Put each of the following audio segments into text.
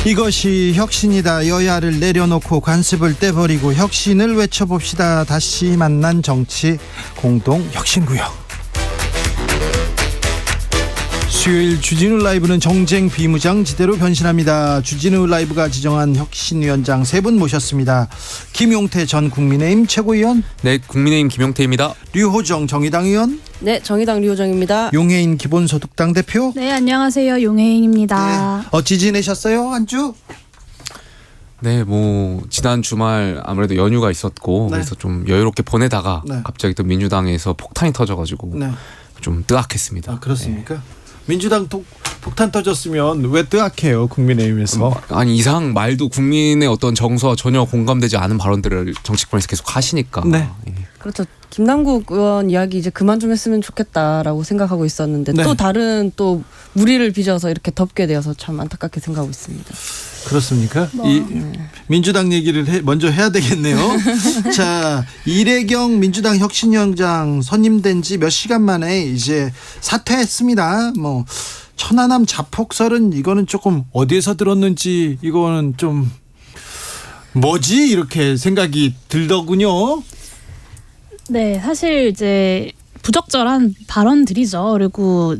이것이 혁신이다. 여야를 내려놓고 관습을 떼버리고 혁신을 외쳐봅시다. 다시 만난 정치 공동 혁신구역. 수요일 주진우 라이브는 정쟁 비무장지대로 변신합니다. 주진우 라이브가 지정한 혁신위원장 3분 모셨습니다. 김용태 전 국민의힘 최고위원. 네, 국민의힘 김용태입니다. 류호정 정의당 의원. 네, 정의당 류호정입니다. 용해인 기본소득당 대표. 네, 안녕하세요. 용해인입니다. 네. 어찌 지내셨어요, 한 주? 네, 지난 주말 아무래도 연휴가 있었고 네. 그래서 좀 여유롭게 보내다가 네. 갑자기 또 민주당에서 폭탄이 터져가지고 네. 좀 뜨악했습니다. 아, 그렇습니까? 민주당 폭탄 터졌으면 왜 뜨악해요, 국민의힘에서? 아니, 이상 말도 국민의 어떤 정서와 전혀 공감되지 않은 발언들을 정치권에서 계속 하시니까. 네. 그렇죠. 김남국 의원 이야기 이제 그만 좀 했으면 좋겠다라고 생각하고 있었는데 네. 또 다른 또 무리를 빚어서 이렇게 덮게 되어서 참 안타깝게 생각하고 있습니다. 그렇습니까? 민주당 얘기를 먼저 해야 되겠네요. 자, 이래경 민주당 혁신위원장 선임된 지 몇 시간 만에 이제 사퇴했습니다. 천안함 자폭설은 이거는 조금 어디에서 들었는지 이거는 좀 뭐지 이렇게 생각이 들더군요. 네, 사실 이제 부적절한 발언들이죠. 그리고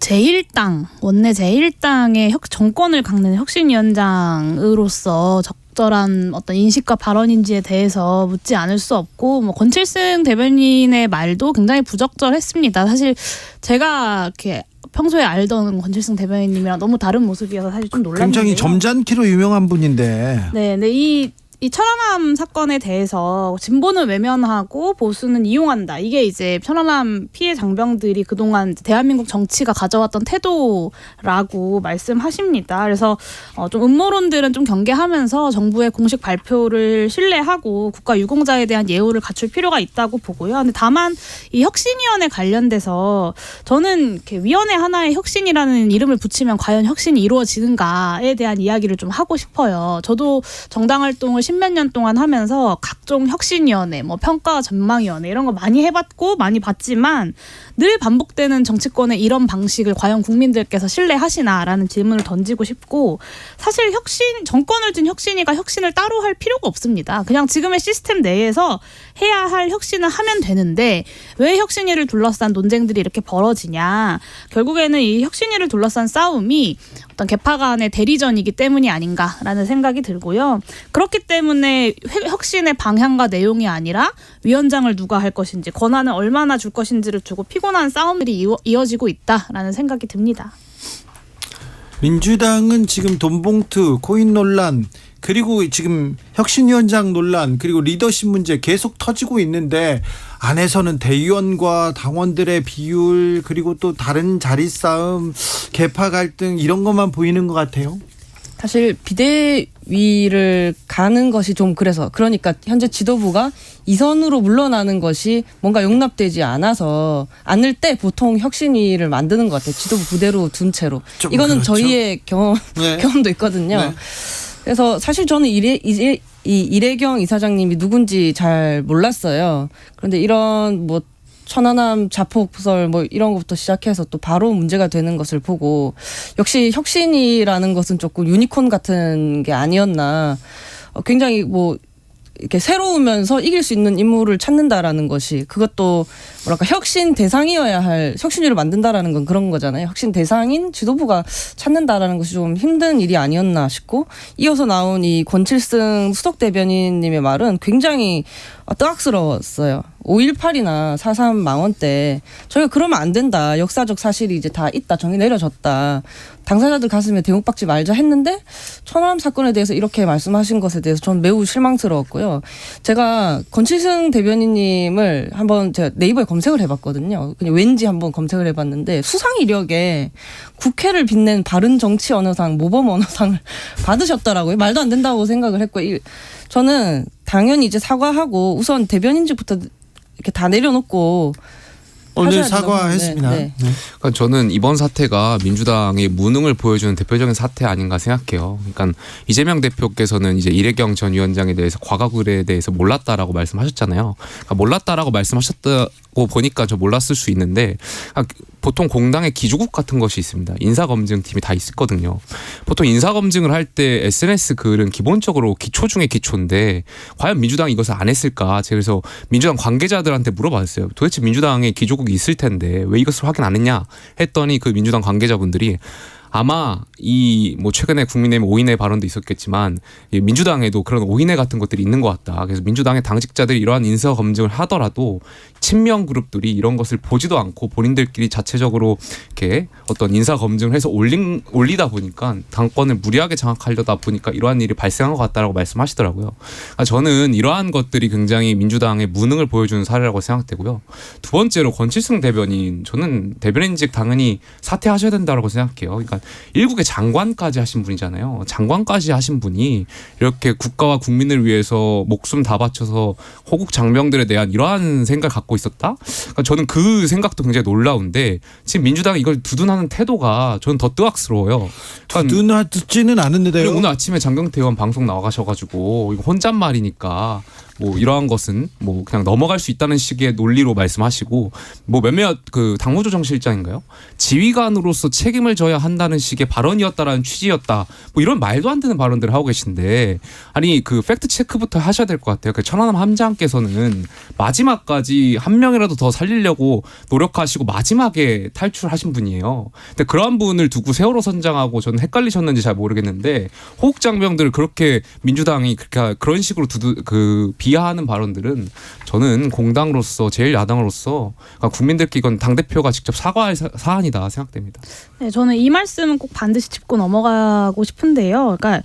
제1당, 원내 제1당의 정권을 강는 혁신위원장으로서 적절한 어떤 인식과 발언인지에 대해서 묻지 않을 수 없고, 권칠승 대변인의 말도 굉장히 부적절했습니다. 사실 제가 이렇게 평소에 알던 권칠승 대변인님이랑 너무 다른 모습이어서 사실 좀 놀랐는데요. 굉장히 점잖기로 유명한 분인데. 네, 이 천안함 사건에 대해서 진보는 외면하고 보수는 이용한다. 이게 이제 천안함 피해 장병들이 그동안 대한민국 정치가 가져왔던 태도라고 말씀하십니다. 그래서 좀 음모론들은 좀 경계하면서 정부의 공식 발표를 신뢰하고 국가 유공자에 대한 예우를 갖출 필요가 있다고 보고요. 근데 다만 이 혁신위원회 관련돼서 저는 이렇게 위원회 하나에 혁신이라는 이름을 붙이면 과연 혁신이 이루어지는가에 대한 이야기를 좀 하고 싶어요. 저도 정당 활동을 십몇 년 동안 하면서 각종 혁신위원회, 평가 전망위원회 이런 거 많이 해봤고 많이 봤지만 늘 반복되는 정치권의 이런 방식을 과연 국민들께서 신뢰하시나라는 질문을 던지고 싶고, 사실 정권을 쥔 혁신위가 혁신을 따로 할 필요가 없습니다. 그냥 지금의 시스템 내에서 해야 할 혁신을 하면 되는데 왜 혁신위를 둘러싼 논쟁들이 이렇게 벌어지냐. 결국에는 이 혁신위를 둘러싼 싸움이 어떤 계파 간의 대리전이기 때문이 아닌가라는 생각이 들고요. 그렇기 때문에 혁신의 방향과 내용이 아니라 위원장을 누가 할 것인지, 권한을 얼마나 줄 것인지를 두고 피곤한 싸움들이 이어지고 있다라는 생각이 듭니다. 민주당은 지금 돈봉투, 코인 논란, 그리고 지금 혁신위원장 논란, 그리고 리더십 문제 계속 터지고 있는데 안에서는 대의원과 당원들의 비율, 그리고 또 다른 자리 싸움, 계파 갈등 이런 것만 보이는 것 같아요. 사실 비대위를 가는 것이 좀 그러니까 현재 지도부가 이선으로 물러나는 것이 뭔가 용납되지 않을 때 보통 혁신위를 만드는 것 같아요. 지도부 부대로 둔 채로. 이거는 그렇죠. 저희의 경험도 있거든요. 네. 그래서 사실 저는 이래경 이사장님이 누군지 잘 몰랐어요. 그런데 이런 천안함 자폭설 이런 것부터 시작해서 또 바로 문제가 되는 것을 보고, 역시 혁신이라는 것은 조금 유니콘 같은 게 아니었나. 굉장히 이렇게 새로우면서 이길 수 있는 인물을 찾는다라는 것이, 그것도 혁신 대상이어야 할, 혁신위를 만든다라는 건 그런 거잖아요. 혁신 대상인 지도부가 찾는다라는 것이 좀 힘든 일이 아니었나 싶고, 이어서 나온 이 권칠승 수석 대변인님의 말은 굉장히 뜨악스러웠어요. 5.18이나 4.3 망원 때 저희가 그러면 안 된다. 역사적 사실이 이제 다 있다. 정의 내려졌다. 당사자들 가슴에 대목박지 말자 했는데 천안함 사건에 대해서 이렇게 말씀하신 것에 대해서 저는 매우 실망스러웠고요. 제가 권칠승 대변인님을 한번 제가 네이버에 검색을 해봤거든요. 그냥 왠지 한번 검색을 해봤는데 수상 이력에 국회를 빛낸 바른 정치 언어상, 모범 언어상을 받으셨더라고요. 말도 안 된다고 생각을 했고, 저는 당연히 이제 사과하고 우선 대변인직부터 이렇게 다 내려놓고 오늘 하셔야 된다고 사과했습니다. 네, 네. 그러니까 저는 이번 사태가 민주당의 무능을 보여주는 대표적인 사태 아닌가 생각해요. 그러니까 이재명 대표께서는 이제 이래경 전 위원장에 대해서 과거글에 대해서 몰랐다라고 말씀하셨잖아요. 그러니까 몰랐다라고 말씀하셨다고 보니까 저 몰랐을 수 있는데 그러니까 보통 공당의 기조국 같은 것이 있습니다. 인사검증팀이 다 있거든요. 보통 인사검증을 할 때 SNS 글은 기본적으로 기초 중에 기초인데 과연 민주당이 이것을 안 했을까? 제가 그래서 민주당 관계자들한테 물어봤어요. 도대체 민주당에 기조국이 있을 텐데 왜 이것을 확인 안 했냐 했더니 그 민주당 관계자분들이 아마 이 뭐 최근에 국민의힘 오인회 발언도 있었겠지만 이 민주당에도 그런 오인회 같은 것들이 있는 것 같다. 그래서 민주당의 당직자들이 이러한 인사 검증을 하더라도 친명 그룹들이 이런 것을 보지도 않고 본인들끼리 자체적으로 이렇게 어떤 인사 검증을 해서 올리다 보니까 당권을 무리하게 장악하려다 보니까 이러한 일이 발생한 것 같다라고 말씀하시더라고요. 그러니까 저는 이러한 것들이 굉장히 민주당의 무능을 보여주는 사례라고 생각되고요. 두 번째로 권칠승 대변인 저는 대변인직 당연히 사퇴하셔야 된다고 생각해요. 그러니까 일국의 장관까지 하신 분이잖아요. 장관까지 하신 분이 이렇게 국가와 국민을 위해서 목숨 다 바쳐서 호국 장병들에 대한 이러한 생각을 갖고 있었다? 그러니까 저는 그 생각도 굉장히 놀라운데 지금 민주당이 이걸 두둔하는 태도가 저는 더 뜨악스러워요. 그러니까 두둔하지는 않은데요. 그리고 오늘 아침에 장경태 의원 방송 나가셔가지고 이거 혼잣말이니까 뭐 이러한 것은 뭐 그냥 넘어갈 수 있다는 식의 논리로 말씀하시고 뭐 몇몇 그 당무조정 실장인가요? 지휘관으로서 책임을 져야 한다는 식의 발언이었다라는 취지였다. 뭐 이런 말도 안 되는 발언들을 하고 계신데 아니 그 팩트 체크부터 하셔야 될 것 같아요. 그 천안함 함장께서는 마지막까지 한 명이라도 더 살리려고 노력하시고 마지막에 탈출하신 분이에요. 근데 그러한 분을 두고 세월호 선장하고 저는 헷갈리셨는지 잘 모르겠는데 호국 장병들을 그렇게 민주당이 그렇게 그런 식으로 비하하는 발언들은 저는 공당으로서 제일 야당으로서 그러니까 국민들께 이건 당대표가 직접 사과할 사안이다 생각됩니다. 네, 저는 이 말씀은 꼭 반드시 짚고 넘어가고 싶은데요. 그러니까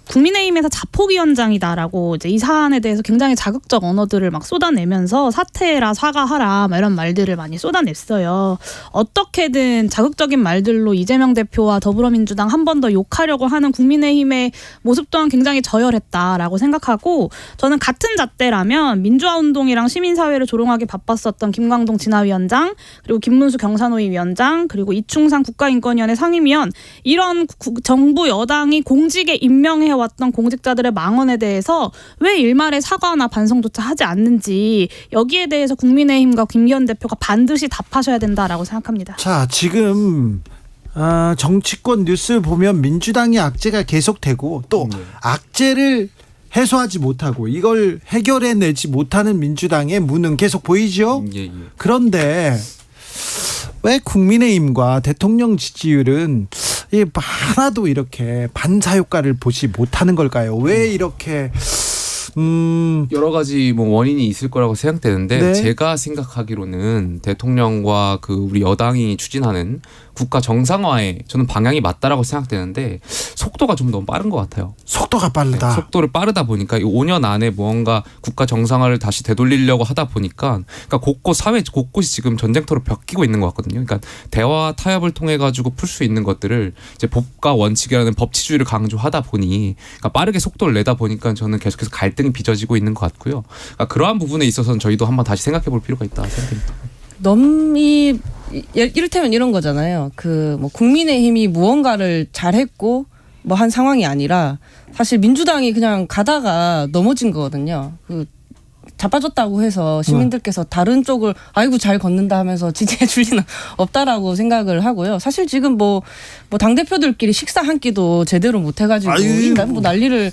국민의힘에서 자폭위원장이다라고 이제 이 사안에 대해서 굉장히 자극적 언어들을 막 쏟아내면서 사퇴해라 사과하라 막 이런 말들을 많이 쏟아냈어요. 어떻게든 자극적인 말들로 이재명 대표와 더불어민주당 한 번 더 욕하려고 하는 국민의힘의 모습 또한 굉장히 저열했다라고 생각하고 저는 같은 잣대라면 민주화운동이랑 시민사회를 조롱하기 바빴었던 김광동 진화위원장 그리고 김문수 경사노위 위원장 그리고 이충상 국가인권위원회 상임위원 이런 정부 여당이 공직에 임명해 왔던 공직자들의 망언에 대해서 왜 일말의 사과나 반성조차 하지 않는지 여기에 대해서 국민의힘과 김기현 대표가 반드시 답하셔야 된다라고 생각합니다. 자, 지금 정치권 뉴스 보면 민주당의 악재가 계속되고 또 악재를 해소하지 못하고 이걸 해결해내지 못하는 민주당의 무능 계속 보이죠? 예. 그런데 왜 국민의힘과 대통령 지지율은 하나도 이렇게 반사효과를 보지 못하는 걸까요? 왜 이렇게 여러 가지 뭐 원인이 있을 거라고 생각되는데 네. 제가 생각하기로는 대통령과 그 우리 여당이 추진하는 국가 정상화에 저는 방향이 맞다라고 생각되는데 속도가 좀 너무 빠른 것 같아요. 속도가 빠르다. 네, 속도를 빠르다 보니까 이 5년 안에 무언가 국가 정상화를 다시 되돌리려고 하다 보니까 그러니까 사회 곳곳이 지금 전쟁터로 벽히고 있는 것 같거든요. 그러니까 대화 타협을 통해 가지고 풀 수 있는 것들을 이제 법과 원칙이라는 법치주의를 강조하다 보니 그러니까 빠르게 속도를 내다 보니까 저는 계속해서 갈등이 빚어지고 있는 것 같고요. 그러니까 그러한 부분에 있어서는 저희도 한번 다시 생각해 볼 필요가 있다 생각합니다. 이를테면 이런 거잖아요. 그 뭐 국민의힘이 무언가를 잘했고 뭐 한 상황이 아니라 사실 민주당이 그냥 가다가 넘어진 거거든요. 그 자빠졌다고 해서 시민들께서 다른 쪽을 아이고 잘 걷는다 하면서 지지해 줄 리는 없다라고 생각을 하고요. 사실 지금 뭐 당대표들끼리 식사 한 끼도 제대로 못 해가지고 뭐 난리를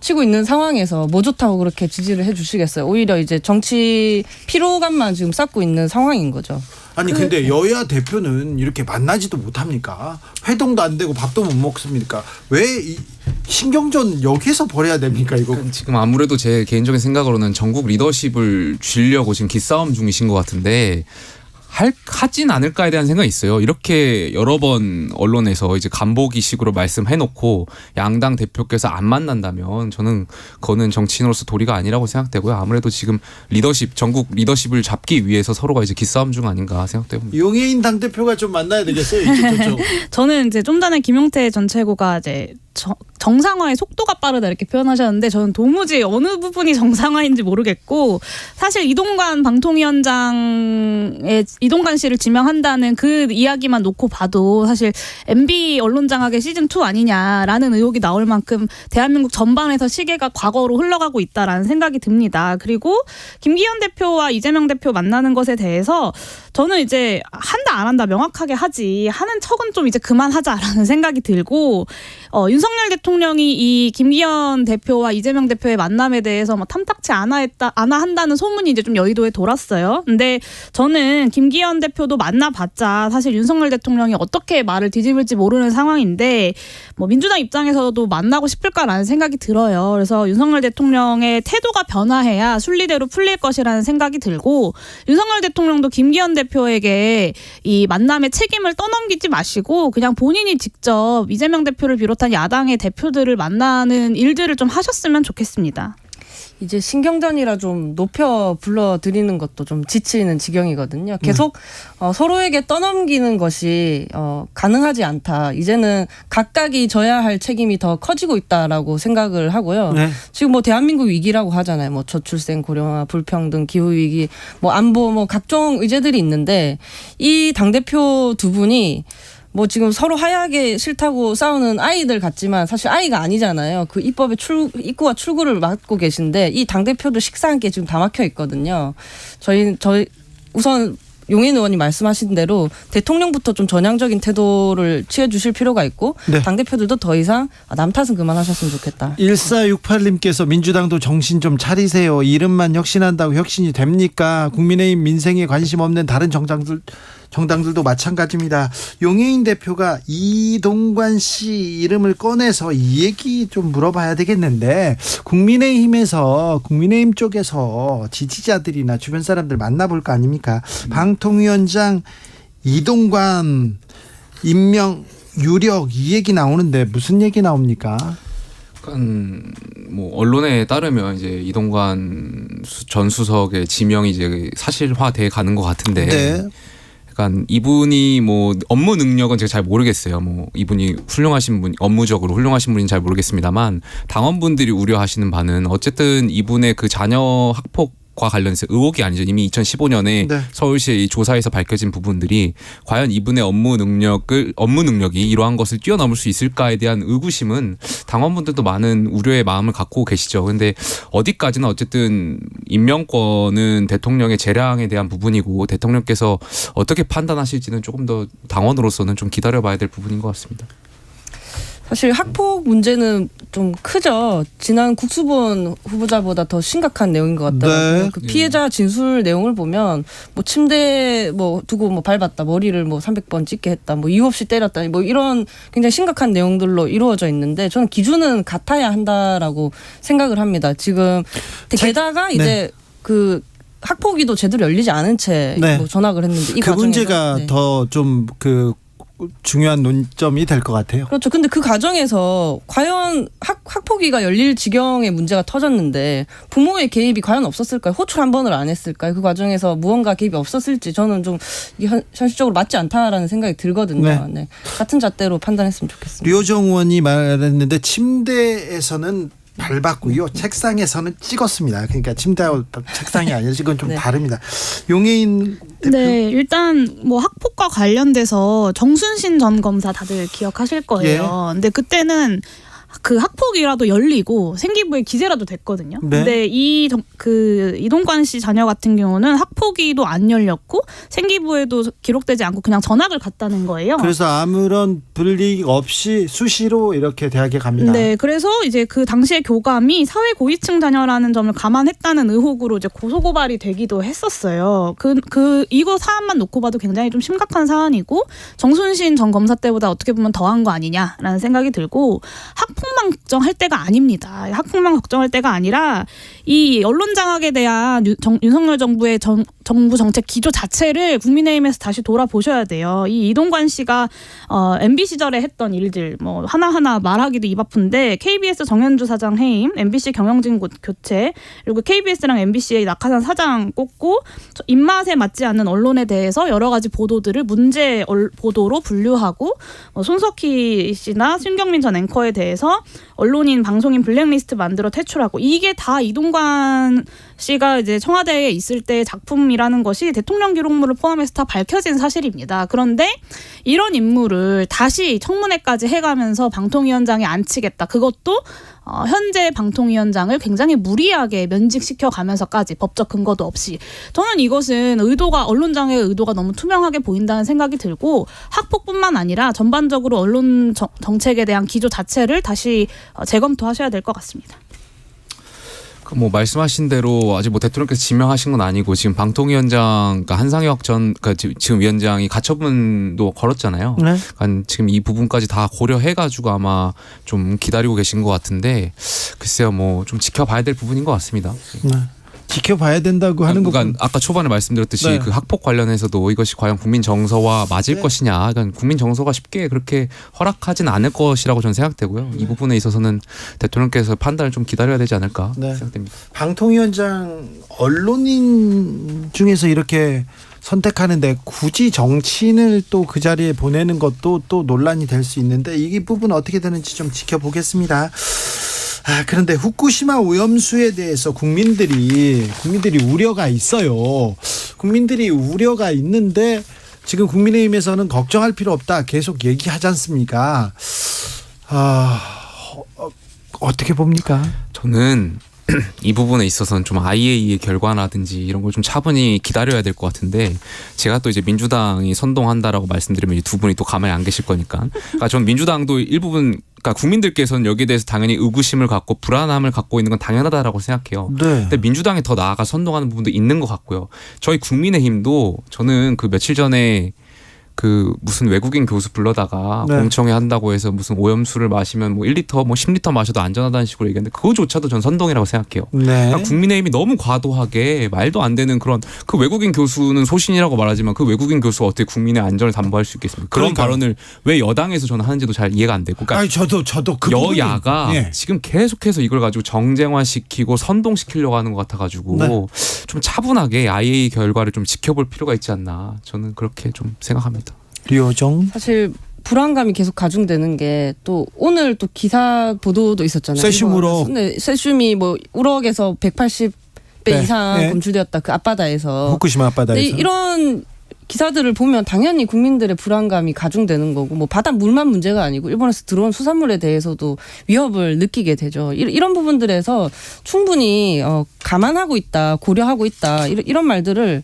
치고 있는 상황에서 뭐 좋다고 그렇게 지지를 해 주시겠어요. 오히려 이제 정치 피로감만 지금 쌓고 있는 상황인 거죠. 아니 근데 여야 대표는 이렇게 만나지도 못합니까? 회동도 안 되고 밥도 못 먹습니까? 왜 이 신경전 여기서 벌여야 됩니까 이거? 지금 아무래도 제 개인적인 생각으로는 전국 리더십을 쥐려고 지금 기싸움 중이신 것 같은데 하진 않을까에 대한 생각이 있어요. 이렇게 여러 번 언론에서 이제 간보기식으로 말씀해놓고 양당 대표께서 안 만난다면 저는 그거는 정치인으로서 도리가 아니라고 생각되고요. 아무래도 지금 전국 리더십을 잡기 위해서 서로가 이제 기싸움 중 아닌가 생각됩니다. 용해인 당대표가 좀 만나야 되겠어요. 이쪽 저쪽. 저는 이제 좀 전에 김용태 전 최고가 이제 정상화의 속도가 빠르다 이렇게 표현하셨는데 저는 도무지 어느 부분이 정상화인지 모르겠고 사실 이동관 방통위원장의 이동관 씨를 지명한다는 그 이야기만 놓고 봐도 사실 MB 언론장악의 시즌2 아니냐라는 의혹이 나올 만큼 대한민국 전반에서 시계가 과거로 흘러가고 있다라는 생각이 듭니다. 그리고 김기현 대표와 이재명 대표 만나는 것에 대해서 저는 이제 한다 안 한다 명확하게 하지 하는 척은 좀 이제 그만하자라는 생각이 들고 윤석열 대통령이 이 김기현 대표와 이재명 대표의 만남에 대해서 뭐 탐탁치 않아 한다는 소문이 이제 좀 여의도에 돌았어요. 근데 저는 김기현 대표도 만나봤자 사실 윤석열 대통령이 어떻게 말을 뒤집을지 모르는 상황인데 뭐 민주당 입장에서도 만나고 싶을까라는 생각이 들어요. 그래서 윤석열 대통령의 태도가 변화해야 순리대로 풀릴 것이라는 생각이 들고 윤석열 대통령도 김기현 대표에게 이 만남의 책임을 떠넘기지 마시고 그냥 본인이 직접 이재명 대표를 비롯한 야당의 대표들을 만나는 일들을 좀 하셨으면 좋겠습니다. 이제 신경전이라 좀 높여 불러드리는 것도 좀 지치는 지경이거든요. 계속 서로에게 떠넘기는 것이 가능하지 않다. 이제는 각각이 져야 할 책임이 더 커지고 있다라고 생각을 하고요. 네. 지금 뭐 대한민국 위기라고 하잖아요. 뭐 저출생, 고령화, 불평등, 기후 위기, 뭐 안보, 뭐 각종 의제들이 있는데 이 당대표 두 분이 뭐 지금 서로 하야하게 싫다고 싸우는 아이들 같지만 사실 아이가 아니잖아요. 그 입법의 입구와 출구를 막고 계신데 이 당대표도 식사한 게 지금 다 막혀 있거든요. 저희 우선 용인 의원이 말씀하신 대로 대통령부터 좀 전향적인 태도를 취해주실 필요가 있고 네. 당대표들도 더 이상 남 탓은 그만하셨으면 좋겠다. 1468님께서 민주당도 정신 좀 차리세요. 이름만 혁신한다고 혁신이 됩니까? 국민의힘 민생에 관심 없는 다른 정당들도 마찬가지입니다. 용해인 대표가 이동관 씨 이름을 꺼내서 이 얘기 좀 물어봐야 되겠는데 국민의힘 쪽에서 지지자들이나 주변 사람들 만나볼 거 아닙니까? 방통위원장 이동관 임명 유력 이 얘기 나오는데 무슨 얘기 나옵니까? 뭐 언론에 따르면 이제 이동관 전 수석의 지명이 이제 사실화돼 가는 것 같은데. 네. 그러니까 이분이 뭐 업무 능력은 제가 잘 모르겠어요. 뭐 이분이 업무적으로 훌륭하신 분인지 잘 모르겠습니다만 당원분들이 우려하시는 바는 어쨌든 이분의 그 자녀 학폭과 관련해서 의혹이 아니죠. 이미 2015년에 네. 서울시의 이 조사에서 밝혀진 부분들이 과연 이분의 업무 능력이 이러한 것을 뛰어넘을 수 있을까에 대한 의구심은 당원분들도 많은 우려의 마음을 갖고 계시죠. 그런데 어디까지나 어쨌든 임명권은 대통령의 재량에 대한 부분이고 대통령께서 어떻게 판단하실지는 조금 더 당원으로서는 좀 기다려봐야 될 부분인 것 같습니다. 사실 학폭 문제는 좀 크죠. 지난 국수본 후보자보다 더 심각한 내용인 것 같더라고요. 네. 그 피해자 진술 내용을 보면 뭐 침대에 뭐 두고 뭐 밟았다, 머리를 뭐 300번 찍게 했다, 뭐 이유 없이 때렸다, 뭐 이런 굉장히 심각한 내용들로 이루어져 있는데 저는 기준은 같아야 한다라고 생각을 합니다. 지금 게다가 이제 그 학폭위도 제대로 열리지 않은 채 네. 뭐 전학을 했는데 이 그 과정에서 문제가 네. 더 좀 중요한 논점이 될 것 같아요. 그렇죠. 근데 그 과정에서 과연 학폭위가 열릴 지경의 문제가 터졌는데 부모의 개입이 과연 없었을까요? 호출 한 번을 안 했을까요? 그 과정에서 무언가 개입이 없었을지 저는 좀 이게 현실적으로 맞지 않다라는 생각이 들거든요. 네. 네. 같은 잣대로 판단했으면 좋겠습니다. 류호정 의원이 말했는데 침대에서는 밟았고요. 책상에서는 찍었습니다. 그러니까 침대와 책상이 아니라 이건 좀 네. 다릅니다. 용해인 대표. 네, 일단 뭐 학폭과 관련돼서 정순신 전 검사 다들 기억하실 거예요. 근데 그때는 그 학폭이라도 열리고 생기부에 기재라도 됐거든요. 네. 근데 그 이동관 씨 자녀 같은 경우는 학폭위도 안 열렸고 생기부에도 기록되지 않고 그냥 전학을 갔다는 거예요. 그래서 아무런 불이익 없이 수시로 이렇게 대학에 갑니다. 네, 그래서 이제 그 당시에 교감이 사회 고위층 자녀라는 점을 감안했다는 의혹으로 이제 고소 고발이 되기도 했었어요. 이거 사안만 놓고 봐도 굉장히 좀 심각한 사안이고 정순신 전 검사 때보다 어떻게 보면 더한 거 아니냐라는 생각이 들고 학폭만 걱정할 때가 아닙니다. 학폭만 걱정할 때가 아니라 이 언론 장악에 대한 윤석열 정부의 정부 정책 기조 자체를 국민의힘에서 다시 돌아보셔야 돼요. 이 이동관 씨가 MB 시절에 했던 일들 뭐 하나하나 말하기도 입 아픈데 KBS 정현주 사장 해임, MBC 경영진 교체, 그리고 KBS랑 MBC의 낙하산 사장 꼽고 입맛에 맞지 않는 언론에 대해서 여러 가지 보도들을 문제 보도로 분류하고 손석희 씨나 신경민 전 앵커에 대해서 언론인 방송인 블랙리스트 만들어 퇴출하고, 이게 다 이동관 씨가 이제 청와대에 있을 때 작품이라는 것이 대통령 기록물을 포함해서 다 밝혀진 사실입니다. 그런데 이런 인물을 다시 청문회까지 해가면서 방통위원장에 앉히겠다. 그것도 현재 방통위원장을 굉장히 무리하게 면직시켜 가면서까지 법적 근거도 없이. 저는 이것은 언론장의 의도가 너무 투명하게 보인다는 생각이 들고, 학폭뿐만 아니라 전반적으로 언론 정책에 대한 기조 자체를 다시 재검토하셔야 될 것 같습니다. 뭐 말씀하신 대로 아직 뭐 대통령께서 지명하신 건 아니고 지금 방통위원장, 그러니까 한상혁 전 지금 위원장이 가처분도 걸었잖아요. 네. 그러니까 지금 이 부분까지 다 고려해가지고 아마 좀 기다리고 계신 것 같은데, 글쎄요, 뭐 좀 지켜봐야 될 부분인 것 같습니다. 네. 지켜봐야 된다고 하는 그러니까 거군. 아까 초반에 말씀드렸듯이 네. 그 학폭 관련해서도 이것이 과연 국민 정서와 맞을 네. 것이냐, 그러니까 국민 정서가 쉽게 그렇게 허락하진 않을 것이라고 저는 생각되고요. 이 부분에 있어서는 대통령께서 판단을 좀 기다려야 되지 않을까 네. 생각됩니다. 방통위원장 언론인 중에서 이렇게 선택하는데 굳이 정치인을 또 그 자리에 보내는 것도 또 논란이 될 수 있는데, 이 부분 어떻게 되는지 좀 지켜보겠습니다. 그런데 후쿠시마 오염수에 대해서 국민들이 우려가 있어요. 국민들이 우려가 있는데 지금 국민의힘에서는 걱정할 필요 없다 계속 얘기하지 않습니까? 어떻게 봅니까? 저는 이 부분에 있어서는 좀 IAEA의 결과라든지 이런 걸 좀 차분히 기다려야 될 것 같은데, 제가 또 이제 민주당이 선동한다라고 말씀드리면 두 분이 또 가만히 안 계실 거니까. 그러니까 전 민주당도 일부분, 그러니까 국민들께서는 여기에 대해서 당연히 의구심을 갖고 불안함을 갖고 있는 건 당연하다라고 생각해요. 네. 근데 민주당이 더 나아가 선동하는 부분도 있는 것 같고요. 저희 국민의힘도 저는 그 며칠 전에 그 무슨 외국인 교수 불러다가 네. 공청회 한다고 해서 무슨 오염수를 마시면 뭐 1리터 뭐 10리터 마셔도 안전하다는 식으로 얘기했는데, 그거조차도 전 선동이라고 생각해요. 네. 그러니까 국민의힘이 너무 과도하게 말도 안 되는 그런, 그 외국인 교수는 소신이라고 말하지만 그 외국인 교수가 어떻게 국민의 안전을 담보할 수 있겠습니까? 그런 그러니까요. 발언을 왜 여당에서 저는 하는지도 잘 이해가 안 되고. 그러니까 아니 저도 그 여야가 부분은, 예. 지금 계속해서 이걸 가지고 정쟁화시키고 선동시키려고 하는 것 같아가지고 네. 좀 차분하게 IAEA 결과를 좀 지켜볼 필요가 있지 않나, 저는 그렇게 좀 생각합니다. 류호정. 사실 불안감이 계속 가중되는 게, 또 오늘 또 기사 보도도 있었잖아요. 세슘 우럭. 네, 세슘이 뭐 우럭에서 180배 네, 이상 네. 검출되었다, 그 앞바다에서. 후쿠시마 앞바다에서. 이런 기사들을 보면 당연히 국민들의 불안감이 가중되는 거고, 뭐 바다 물만 문제가 아니고 일본에서 들어온 수산물에 대해서도 위협을 느끼게 되죠. 이런 부분들에서 충분히 감안하고 있다, 고려하고 있다, 이런 말들을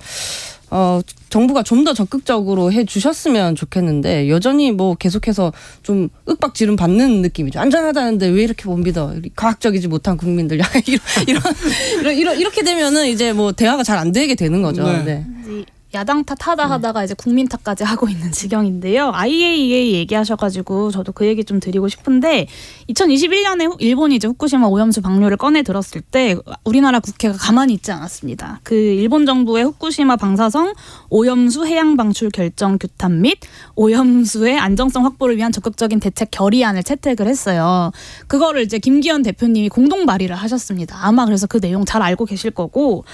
정부가 좀 더 적극적으로 해 주셨으면 좋겠는데, 여전히 뭐 계속해서 좀 윽박지름 받는 느낌이죠. 안전하다는데 왜 이렇게 못 믿어? 과학적이지 못한 국민들. 이렇게 되면은 이제 뭐 대화가 잘 안 되게 되는 거죠. 네. 네. 야당 탓하다 하다가 이제 국민 탓까지 하고 있는 지경인데요. IAEA 얘기하셔가지고 저도 그 얘기 좀 드리고 싶은데, 2021년에 일본이 이제 후쿠시마 오염수 방류를 꺼내 들었을 때 우리나라 국회가 가만히 있지 않았습니다. 그 일본 정부의 후쿠시마 방사성 오염수 해양 방출 결정 규탄 및 오염수의 안정성 확보를 위한 적극적인 대책 결의안을 채택을 했어요. 그거를 이제 김기현 대표님이 공동 발의를 하셨습니다. 아마 그래서 그 내용 잘 알고 계실 거고,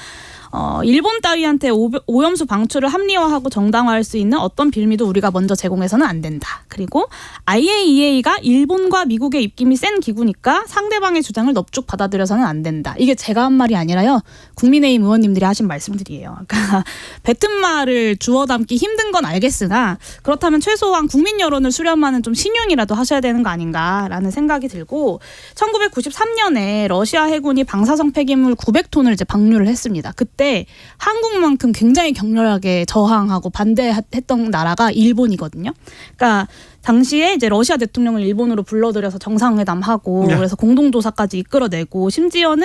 일본 따위한테 오염수 방출을 합리화하고 정당화할 수 있는 어떤 빌미도 우리가 먼저 제공해서는 안 된다. 그리고 IAEA가 일본과 미국의 입김이 센 기구니까 상대방의 주장을 넙죽 받아들여서는 안 된다. 이게 제가 한 말이 아니라요, 국민의힘 의원님들이 하신 말씀들이에요. 그러니까 뱉은 말을 주워 담기 힘든 건 알겠으나, 그렇다면 최소한 국민 여론을 수렴하는 좀 신윤이라도 하셔야 되는 거 아닌가라는 생각이 들고, 1993년에 러시아 해군이 방사성 폐기물 900톤을 이제 방류를 했습니다. 그때 한국만큼 굉장히 격렬하게 저항하고 반대했던 나라가 일본이거든요. 그러니까 당시에 이제 러시아 대통령을 일본으로 불러들여서 정상회담하고 네. 그래서 공동조사까지 이끌어내고 심지어는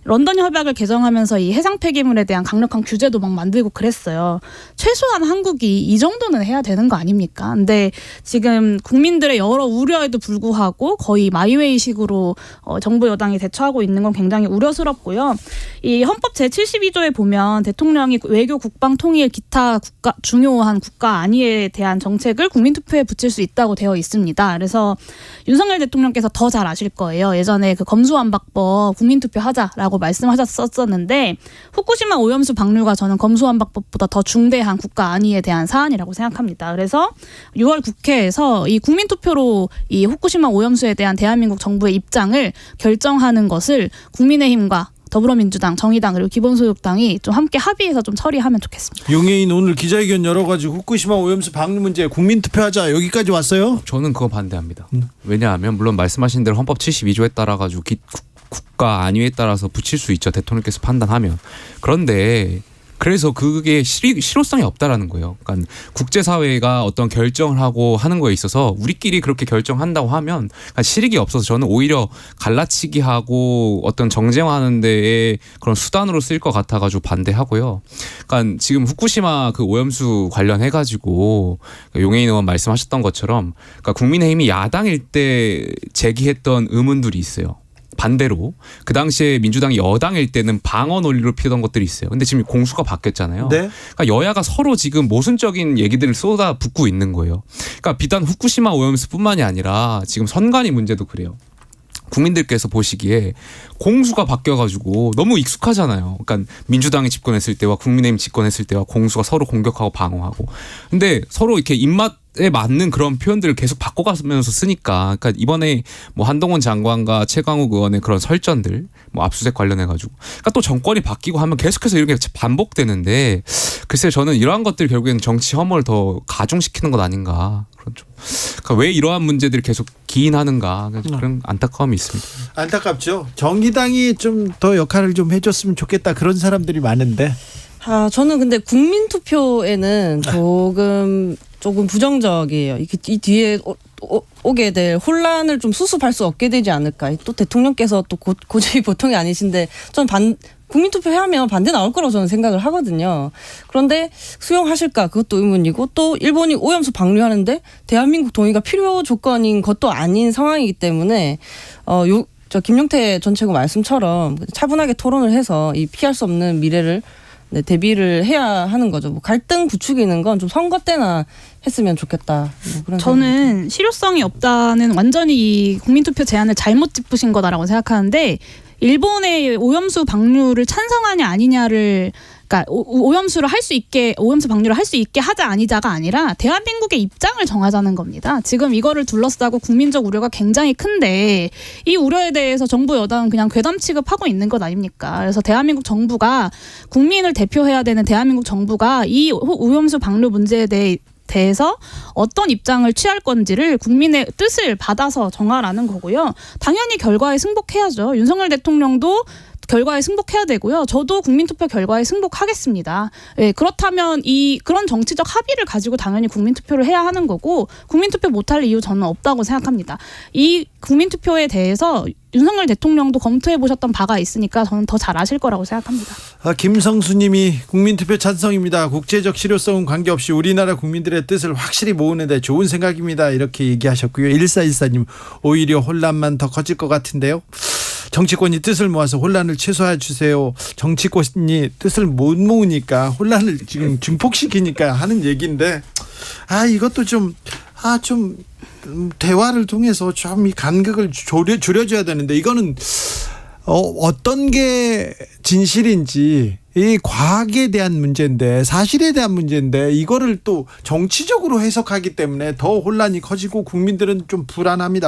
런던 협약을 개정하면서 이 해상 폐기물에 대한 강력한 규제도 막 만들고 그랬어요. 최소한 한국이 이 정도는 해야 되는 거 아닙니까? 근데 지금 국민들의 여러 우려에도 불구하고 거의 마이웨이식으로 정부 여당이 대처하고 있는 건 굉장히 우려스럽고요. 이 헌법 제72조에 보면 대통령이 외교, 국방, 통일, 기타 중요한 국가 안위에 대한 정책을 국민투표에 붙일 수 있다고 되어 있습니다. 그래서 윤석열 대통령께서 더 잘 아실 거예요. 예전에 그 검수완박법 국민투표 하자라고 말씀하셨었는데 후쿠시마 오염수 방류가 저는 검수완박법보다 더 중대한 국가 안위에 대한 사안이라고 생각합니다. 그래서 6월 국회에서 이 국민투표로 이 후쿠시마 오염수에 대한 대한민국 정부의 입장을 결정하는 것을 국민의힘과 더불어민주당, 정의당 그리고 기본소득당이 좀 함께 합의해서 좀 처리하면 좋겠습니다. 용해인 오늘 기자회견 열어가지고 후쿠시마 오염수 방류 문제 국민투표하자 여기까지 왔어요? 저는 그거 반대합니다. 왜냐하면 물론 말씀하신 대로 헌법 72조에 따라 가지고 국가 안위에 따라서 붙일 수 있죠. 대통령께서 판단하면. 그런데 그래서 그게 실효성이 없다라는 거예요. 그러니까 국제사회가 어떤 결정을 하고 하는 거에 있어서 우리끼리 그렇게 결정한다고 하면 그러니까 실익이 없어서 저는 오히려 갈라치기 하고 어떤 정쟁하는 데에 그런 수단으로 쓰일 것 같아가지고 반대하고요. 그러니까 지금 후쿠시마 그 오염수 관련해가지고 용해인 의원 말씀하셨던 것처럼 그러니까 국민의힘이 야당일 때 제기했던 의문들이 있어요. 반대로 그 당시에 민주당이 여당일 때는 방어 논리로 피우던 것들이 있어요. 근데 지금 공수가 바뀌었잖아요. 네. 그러니까 여야가 서로 지금 모순적인 얘기들을 쏟아붓고 있는 거예요. 그러니까 비단 후쿠시마 오염수뿐만이 아니라 지금 선관위 문제도 그래요. 국민들께서 보시기에 공수가 바뀌어가지고 너무 익숙하잖아요. 그러니까 민주당이 집권했을 때와 국민의힘 집권했을 때와 공수가 서로 공격하고 방어하고. 근데 서로 이렇게 입맛에 맞는 그런 표현들을 계속 바꿔가면서 쓰니까. 그러니까 이번에 뭐 한동훈 장관과 최강욱 의원의 그런 설전들, 뭐 압수수색 관련해가지고. 그러니까 또 정권이 바뀌고 하면 계속해서 이런 게 반복되는데 글쎄요, 저는 이러한 것들이 결국에는 정치 혐오를 더 가중시키는 것 아닌가. 그런 좀. 그러니까 왜 이러한 문제들이 계속 기인하는가 그런 안타까움이 있습니다. 안타깝죠. 정의당이 좀 더 역할을 좀 해줬으면 좋겠다 그런 사람들이 많은데. 저는 근데 국민투표에는 조금 부정적이에요. 이 뒤에 오게 될 혼란을 좀 수습할 수 없게 되지 않을까. 또 대통령께서 또 고집이 보통이 아니신데 저는 국민투표 하면 반대 나올 거라고 저는 생각을 하거든요. 그런데 수용하실까 그것도 의문이고 또 일본이 오염수 방류하는데 대한민국 동의가 필요 조건인 것도 아닌 상황이기 때문에 저 김용태 전 최고 말씀처럼 차분하게 토론을 해서 이 피할 수 없는 미래를 대비를 해야 하는 거죠. 뭐 갈등 부추기는 건 좀 선거 때나 했으면 좋겠다. 뭐 그런 저는 실효성이 없다는 완전히 이 국민투표 제안을 잘못 짚으신 거다라고 생각하는데 일본의 오염수 방류를 찬성하냐 아니냐를 그러니까 오염수 방류를 할 수 있게 하자 아니자가 아니라 대한민국의 입장을 정하자는 겁니다. 지금 이거를 둘러싸고 국민적 우려가 굉장히 큰데 이 우려에 대해서 정부 여당은 그냥 괴담 취급하고 있는 것 아닙니까? 그래서 대한민국 정부가 국민을 대표해야 되는 대한민국 정부가 이 오염수 방류 문제에 대해서 어떤 입장을 취할 건지를 국민의 뜻을 받아서 정하라는 거고요. 당연히 결과에 승복해야죠. 윤석열 대통령도 결과에 승복해야 되고요. 저도 국민투표 결과에 승복하겠습니다. 예, 그렇다면 그런 정치적 합의를 가지고 당연히 국민투표를 해야 하는 거고 국민투표 못할 이유 저는 없다고 생각합니다. 이 국민투표에 대해서 윤석열 대통령도 검토해 보셨던 바가 있으니까 저는 더 잘 아실 거라고 생각합니다. 김성수님이 국민투표 찬성입니다. 국제적 실효성은 관계없이 우리나라 국민들의 뜻을 확실히 모으는 데 좋은 생각입니다. 이렇게 얘기하셨고요. 1414님 오히려 혼란만 더 커질 것 같은데요. 정치권이 뜻을 모아서 혼란을 최소화해 주세요. 정치권이 뜻을 못 모으니까 혼란을 지금 증폭시키니까 하는 얘기인데 이것도 좀 대화를 통해서 좀 이 간극을 줄여줘야 되는데 이거는 어떤 게 진실인지 이 과학에 대한 문제인데 사실에 대한 문제인데 이거를 또 정치적으로 해석하기 때문에 더 혼란이 커지고 국민들은 좀 불안함이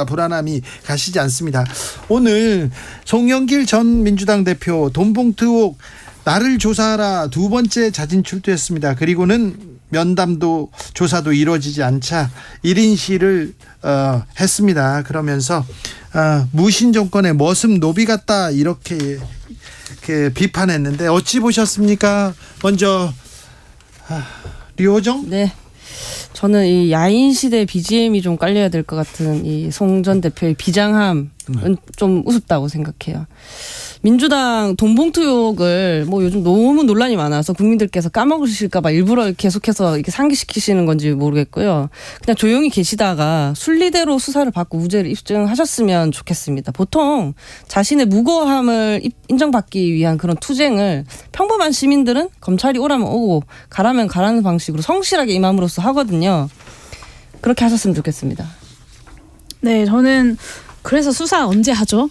가시지 않습니다. 오늘 송영길 전 민주당 대표 돈봉투 의혹 나를 조사하라 두 번째 자진 출두했습니다. 그리고는 면담도 조사도 이루어지지 않자 1인 시를 했습니다. 그러면서 무신 정권의 머슴 노비 같다 이렇게 비판했는데 어찌 보셨습니까? 먼저 류호정? 네. 저는 이 야인 시대 BGM이 좀 깔려야 될 것 같은 이 송 전 대표의 비장함은 좀 우습다고 생각해요. 민주당 돈봉투 의혹을 뭐 요즘 너무 논란이 많아서 국민들께서 까먹으실까봐 일부러 계속해서 이렇게 상기시키시는 건지 모르겠고요. 그냥 조용히 계시다가 순리대로 수사를 받고 무죄를 입증하셨으면 좋겠습니다. 보통 자신의 무고함을 인정받기 위한 그런 투쟁을 평범한 시민들은 검찰이 오라면 오고 가라면 가라는 방식으로 성실하게 임함으로써 하거든요. 그렇게 하셨으면 좋겠습니다. 네, 저는 그래서 수사 언제 하죠?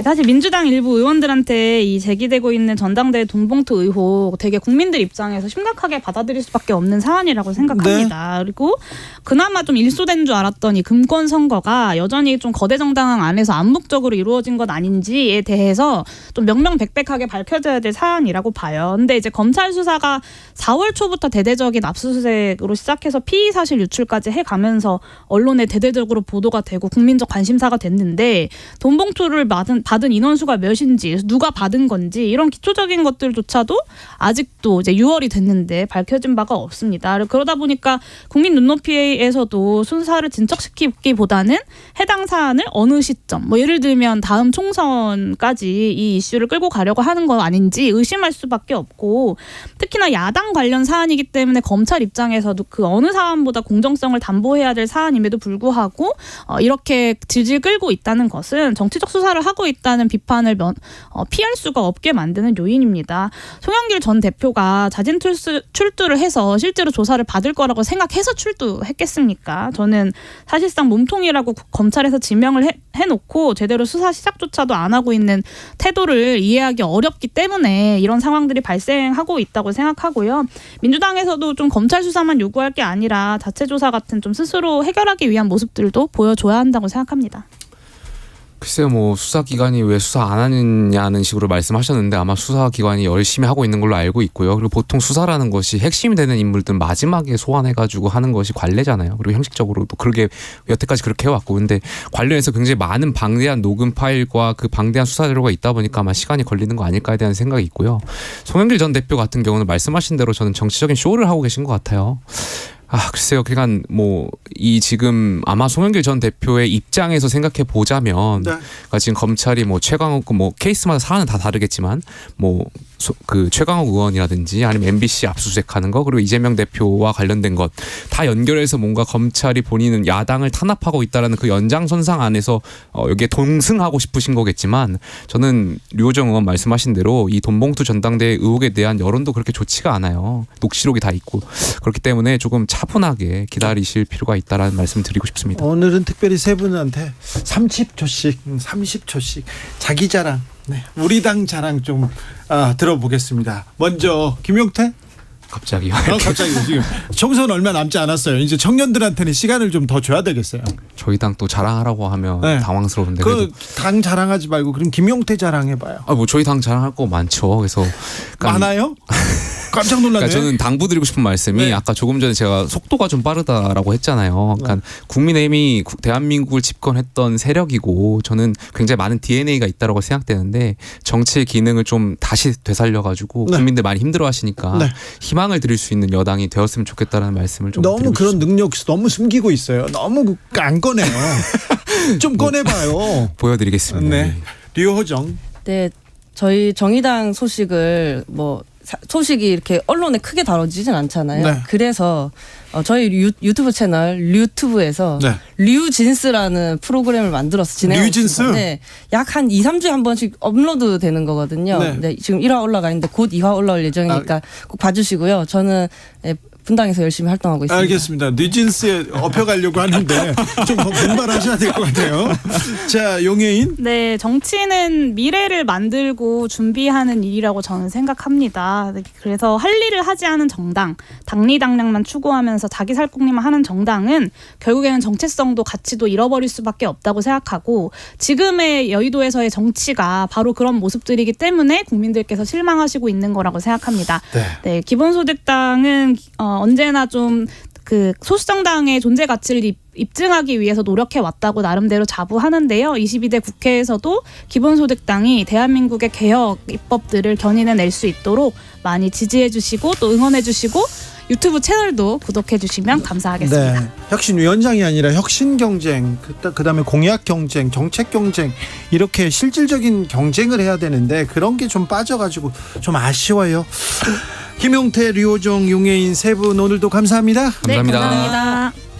사실 민주당 일부 의원들한테 이 제기되고 있는 전당대회 돈봉투 의혹 되게 국민들 입장에서 심각하게 받아들일 수밖에 없는 사안이라고 생각합니다. 네. 그리고 그나마 좀 일소된 줄 알았던 이 금권 선거가 여전히 좀 거대 정당 안에서 암묵적으로 이루어진 것 아닌지에 대해서 좀 명명백백하게 밝혀져야 될 사안이라고 봐요. 근데 이제 검찰 수사가 4월 초부터 대대적인 압수수색으로 시작해서 피의 사실 유출까지 해가면서 언론에 대대적으로 보도가 되고 국민적 관심사가 됐는데 돈봉투를 받은 인원수가 몇인지 누가 받은 건지 이런 기초적인 것들조차도 아직도 이제 6월이 됐는데 밝혀진 바가 없습니다. 그러다 보니까 국민 눈높이에서도 수사를 진척시키기보다는 해당 사안을 어느 시점 뭐 예를 들면 다음 총선까지 이 이슈를 끌고 가려고 하는 건 아닌지 의심할 수밖에 없고 특히나 야당 관련 사안이기 때문에 검찰 입장에서도 그 어느 사안보다 공정성을 담보해야 될 사안임에도 불구하고 이렇게 질질 끌고 있다는 것은 정치적 수사를 하고 있다는 비판을 피할 수가 없게 만드는 요인입니다. 송영길 전 대표가 자진 출두를 해서 실제로 조사를 받을 거라고 생각해서 출두했겠습니까? 저는 사실상 몸통이라고 검찰에서 지명을 해놓고 제대로 수사 시작조차도 안 하고 있는 태도를 이해하기 어렵기 때문에 이런 상황들이 발생하고 있다고 생각하고요. 민주당에서도 좀 검찰 수사만 요구할 게 아니라 자체 조사 같은 좀 스스로 해결하기 위한 모습들도 보여줘야 한다고 생각합니다. 글쎄요, 뭐 수사기관이 왜 수사 안 하느냐는 식으로 말씀하셨는데 아마 수사기관이 열심히 하고 있는 걸로 알고 있고요. 그리고 보통 수사라는 것이 핵심이 되는 인물들 마지막에 소환해가지고 하는 것이 관례잖아요. 그리고 형식적으로도 그렇게 여태까지 그렇게 해왔고, 근데 관련해서 굉장히 많은 방대한 녹음 파일과 그 방대한 수사 자료가 있다 보니까 아마 시간이 걸리는 거 아닐까에 대한 생각이 있고요. 송영길 전 대표 같은 경우는 말씀하신 대로 저는 정치적인 쇼를 하고 계신 것 같아요. 글쎄요. 그러니까 뭐 이 지금 아마 송영길 전 대표의 입장에서 생각해 보자면, 그러니까 지금 검찰이 뭐 최강욱 뭐 케이스마다 사안은 다 다르겠지만 뭐 그 최강욱 의원이라든지 아니면 MBC 압수수색하는 거 그리고 이재명 대표와 관련된 것 다 연결해서 뭔가 검찰이 본인은 야당을 탄압하고 있다라는 그 연장선상 안에서 여기에 동승하고 싶으신 거겠지만 저는 류호정 의원 말씀하신 대로 이 돈봉투 전당대회 의혹에 대한 여론도 그렇게 좋지가 않아요. 녹취록이 다 있고 그렇기 때문에 조금 차분하게 기다리실 필요가 있다라는 말씀 드리고 싶습니다. 오늘은 특별히 세 분한테 30초씩 자기 자랑, 우리 당 자랑 좀 들어보겠습니다. 먼저 김용태. 갑자기요? 갑자기 지금 총선 얼마 남지 않았어요. 이제 청년들한테는 시간을 좀 더 줘야 되겠어요. 저희 당 또 자랑하라고 하면 당황스러운데. 그 당 자랑하지 말고 그럼 김용태 자랑해봐요. 뭐 저희 당 자랑할 거 많죠. 그래서 많아요? 깜짝 놀랐네. 그러니까 저는 당부드리고 싶은 말씀이 아까 조금 전에 제가 속도가 좀 빠르다라고 했잖아요. 그러니까 국민의힘이 대한민국을 집권했던 세력이고 저는 굉장히 많은 DNA가 있다고 생각되는데 정치의 기능을 좀 다시 되살려가지고 국민들 많이 힘들어하시니까 희망을 드릴 수 있는 여당이 되었으면 좋겠다는 말씀을 좀 너무 드리고 그런 싶습니다. 능력 너무 숨기고 있어요. 너무 안 꺼내요. 좀 꺼내봐요. 보여드리겠습니다. 네. 류호정. 네, 저희 정의당 소식을 소식이 이렇게 언론에 크게 다뤄지진 않잖아요. 네. 그래서 저희 유튜브 채널 류튜브에서 류진스라는 프로그램을 만들어서 진행하고 류진스? 있습니다. 네, 약 한 2-3주에 한 번씩 업로드 되는 거거든요. 네, 지금 1화 올라가 있는데 곧 2화 올라올 예정이니까 꼭 봐주시고요. 저는 분당에서 열심히 활동하고 있습니다. 알겠습니다. 뉴진스에 업혀가려고 하는데 좀 분발하셔야 될 것 같아요. 자, 용혜인. 네, 정치는 미래를 만들고 준비하는 일이라고 저는 생각합니다. 그래서 할 일을 하지 않은 정당, 당리당략만 추구하면서 자기 살궁리만 하는 정당은 결국에는 정체성도 가치도 잃어버릴 수밖에 없다고 생각하고 지금의 여의도에서의 정치가 바로 그런 모습들이기 때문에 국민들께서 실망하시고 있는 거라고 생각합니다. 네, 기본소득당은 언제나 좀 그 소수정당의 존재 가치를 입증하기 위해서 노력해 왔다고 나름대로 자부하는데요. 22대 국회에서도 기본소득당이 대한민국의 개혁 입법들을 견인해낼 수 있도록 많이 지지해 주시고 또 응원해 주시고 유튜브 채널도 구독해 주시면 감사하겠습니다. 네. 혁신위원장이 아니라 혁신 경쟁, 그다음에 공약 경쟁, 정책 경쟁 이렇게 실질적인 경쟁을 해야 되는데 그런 게 좀 빠져가지고 좀 아쉬워요. 김용태, 류호정, 용혜인 세 분 오늘도 감사합니다. 네, 감사합니다. 감사합니다.